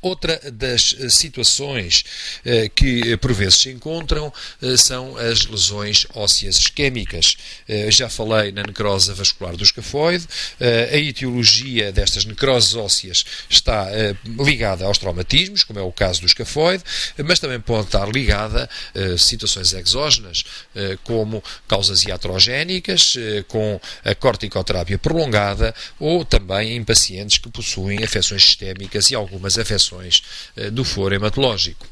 Outra das situações que por vezes se encontram são as lesões ósseas isquémicas. Já falei na necrose vascular do escafoide. A etiologia destas necroses ósseas está ligada aos traumatismos, como é o caso do escafoide, mas também pode estar ligada a situações exógenas, como causas iatrogénicas, com a corticoterapia prolongada, ou também em pacientes que possuem afecções sistémicas e algumas afecções do foro hematológico.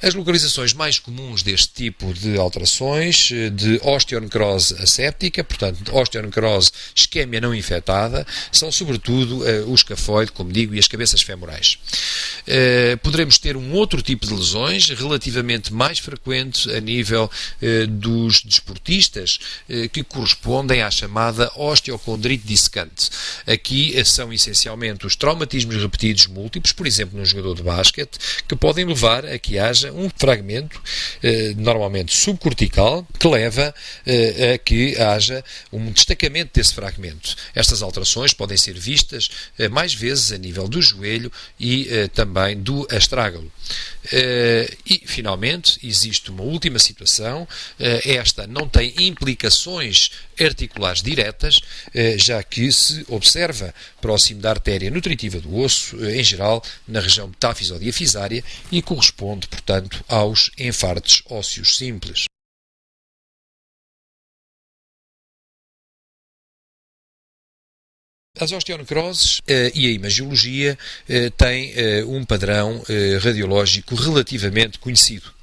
As localizações mais comuns deste tipo de alterações, de osteonecrose asséptica, portanto, de osteonecrose isquémia não infectada, são sobretudo o escafoide, como digo, e as cabeças femorais. Poderemos ter um outro tipo de lesões, relativamente mais frequente a nível dos desportistas, que correspondem à chamada osteocondrite dissecante. Aqui são essencialmente os traumatismos repetidos múltiplos, por exemplo, num jogador de basquete, que podem levar a que haja um fragmento, normalmente subcortical, que leva a que haja um destacamento desse fragmento. Estas alterações podem ser vistas mais vezes a nível do joelho e também do astrágalo. E, finalmente, existe uma última situação. Esta não tem implicações articulares diretas, já que se observa próximo da artéria nutritiva do osso, em geral na região metafisodiafisária, e corresponde, portanto, aos enfartes ósseos simples. As osteonecroses e a imagiologia têm um padrão radiológico relativamente conhecido.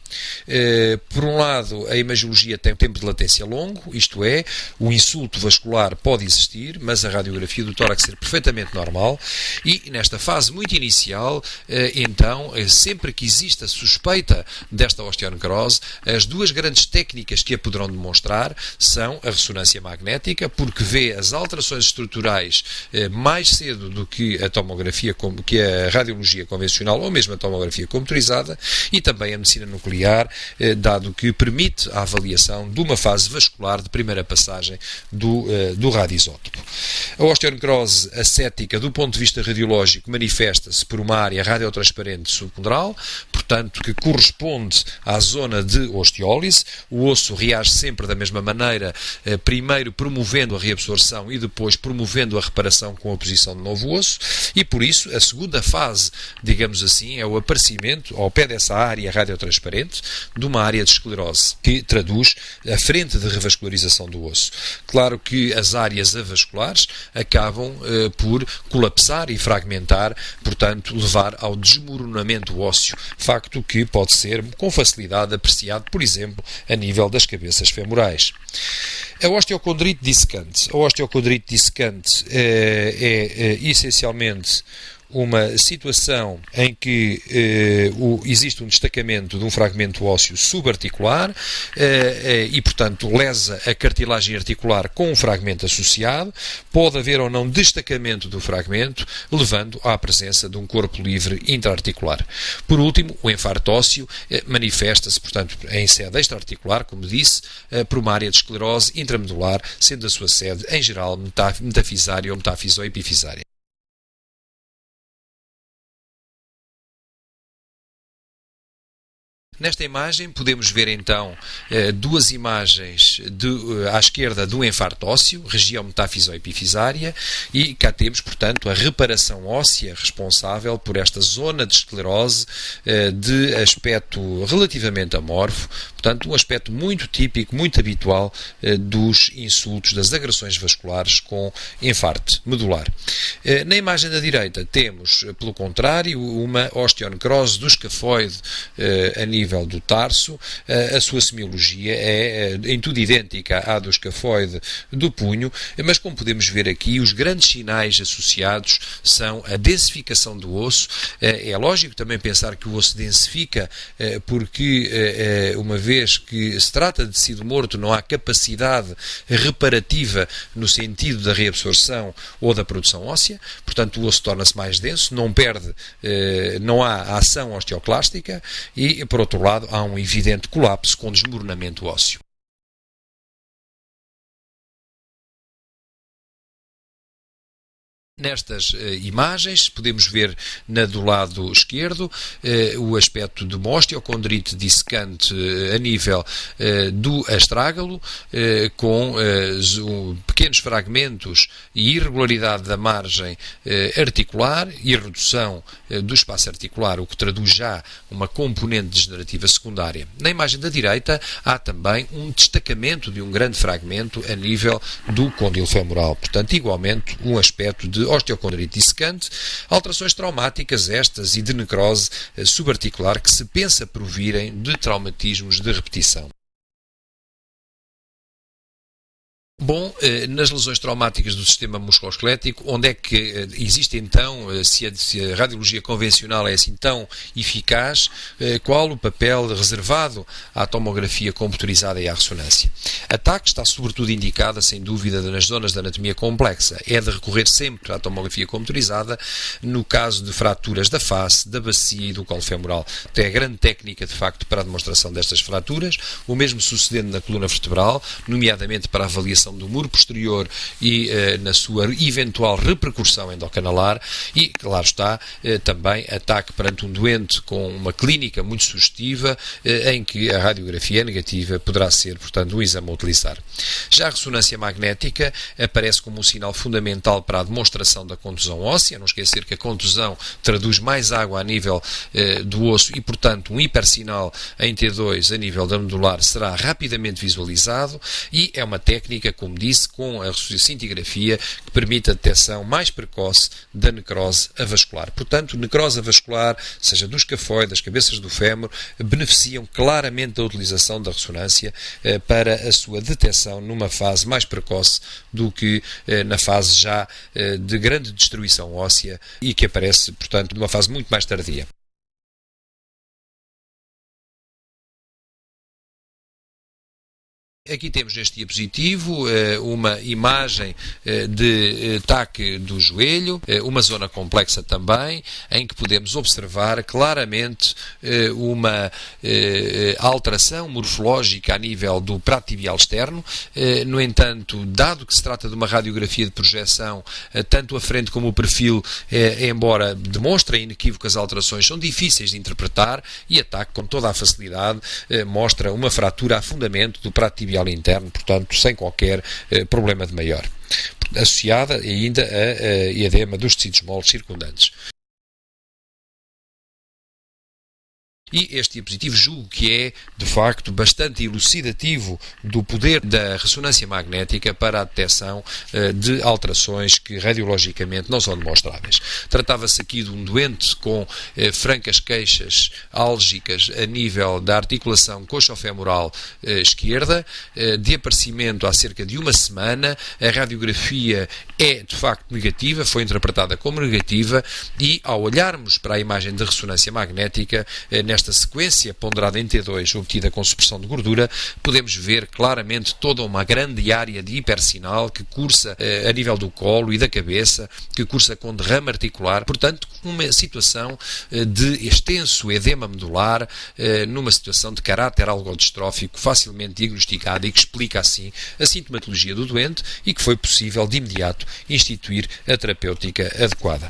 Por um lado, a imagiologia tem um tempo de latência longo, isto é, o insulto vascular pode existir, mas a radiografia do tórax ser perfeitamente normal, e nesta fase muito inicial, então, sempre que existe a suspeita desta osteonecrose, as duas grandes técnicas que a poderão demonstrar são a ressonância magnética, porque vê as alterações estruturais mais cedo do que a tomografia, que a radiologia convencional, ou mesmo a tomografia computadorizada, e também a medicina nuclear, dado que permite a avaliação de uma fase vascular de primeira passagem do radioisótopo. A osteonecrose ascética, do ponto de vista radiológico, manifesta-se por uma área radiotransparente subponderal, portanto, que corresponde à zona de osteólise. O osso reage sempre da mesma maneira, primeiro promovendo a reabsorção e depois promovendo a reparação com a posição de novo osso, e por isso a segunda fase, digamos assim, é o aparecimento ao pé dessa área radiotransparente de uma área de esclerose, que traduz a frente de revascularização do osso. Claro que as áreas avasculares acabam por colapsar e fragmentar, portanto, levar ao desmoronamento ósseo, facto que pode ser com facilidade apreciado, por exemplo, a nível das cabeças femorais. A osteocondrite dissecante. A osteocondrite dissecante é essencialmente uma situação em que existe um destacamento de um fragmento ósseo subarticular e, portanto, lesa a cartilagem articular com um fragmento associado. Pode haver ou não destacamento do fragmento, levando à presença de um corpo livre intraarticular. Por último, o infarto ósseo manifesta-se, portanto, em sede extraarticular, como disse, por uma área de esclerose intramedular, sendo a sua sede, em geral, metafisária ou metafisoepifisária. Nesta imagem podemos ver então duas imagens à esquerda do infarto ósseo, região metafisoepifisária, e cá temos, portanto, a reparação óssea responsável por esta zona de esclerose de aspecto relativamente amorfo, portanto, um aspecto muito típico, muito habitual dos insultos, das agressões vasculares com infarto medular. Na imagem da direita temos, pelo contrário, uma osteonecrose do escafoide a nível do tarso. A sua semiologia é em tudo idêntica à do escafoide do punho, mas como podemos ver aqui, os grandes sinais associados são a densificação do osso. É lógico também pensar que o osso densifica porque, uma vez que se trata de tecido morto, não há capacidade reparativa no sentido da reabsorção ou da produção óssea, portanto o osso torna-se mais denso, não perde, não há ação osteoclástica e, por outro lado, há um evidente colapso com desmoronamento ósseo. Nestas imagens podemos ver do lado esquerdo o aspecto de uma osteocondrite dissecante a nível do astrágalo, com pequenos fragmentos e irregularidade da margem articular e redução do espaço articular, o que traduz já uma componente degenerativa secundária. Na imagem da direita há também um destacamento de um grande fragmento a nível do côndilo femoral, portanto igualmente um aspecto de osteocondrite dissecante, alterações traumáticas estas e de necrose subarticular que se pensa provirem de traumatismos de repetição. Bom, nas lesões traumáticas do sistema musculoesquelético, onde é que existe então, se a radiologia convencional é assim tão eficaz, qual o papel reservado à tomografia computadorizada e à ressonância? A TAC está sobretudo indicada, sem dúvida, nas zonas de anatomia complexa. É de recorrer sempre à tomografia computadorizada no caso de fraturas da face, da bacia e do colo femoral. É a grande técnica, de facto, para a demonstração destas fraturas, o mesmo sucedendo na coluna vertebral, nomeadamente para a avaliação do muro posterior e na sua eventual repercussão endocanalar e, claro está, também ataque perante um doente com uma clínica muito sugestiva em que a radiografia negativa poderá ser, portanto, um exame a utilizar. Já a ressonância magnética aparece como um sinal fundamental para a demonstração da contusão óssea. Não esquecer que a contusão traduz mais água a nível do osso e, portanto, um hipersinal em T2 a nível da medular será rapidamente visualizado e é uma técnica, como disse, com a cintigrafia que permite a detecção mais precoce da necrose avascular. Portanto, necrose avascular, seja do escafoide, das cabeças do fémur, beneficiam claramente da utilização da ressonância para a sua detecção numa fase mais precoce do que na fase já de grande destruição óssea e que aparece, portanto, numa fase muito mais tardia. Aqui temos neste diapositivo uma imagem de TAC do joelho, uma zona complexa também, em que podemos observar claramente uma alteração morfológica a nível do prato tibial externo. No entanto, dado que se trata de uma radiografia de projeção, tanto a frente como o perfil, embora demonstrem inequívocas alterações, são difíceis de interpretar e a TAC, com toda a facilidade, mostra uma fratura a fundamento do prato tibial interno, portanto, sem qualquer problema de maior, associada ainda a edema dos tecidos moles circundantes. E este diapositivo julgo que é, de facto, bastante elucidativo do poder da ressonância magnética para a detecção de alterações que radiologicamente não são demonstráveis. Tratava-se aqui de um doente com francas queixas álgicas a nível da articulação coxofemoral esquerda, de aparecimento há cerca de uma semana. A radiografia é, de facto, negativa, foi interpretada como negativa e, ao olharmos para a imagem de ressonância magnética, nesta sequência ponderada em T2 obtida com supressão de gordura, podemos ver claramente toda uma grande área de hipersinal que cursa a nível do colo e da cabeça, que cursa com derrame articular, portanto, uma situação de extenso edema medular, numa situação de caráter algodistrófico facilmente diagnosticada e que explica assim a sintomatologia do doente e que foi possível de imediato instituir a terapêutica adequada.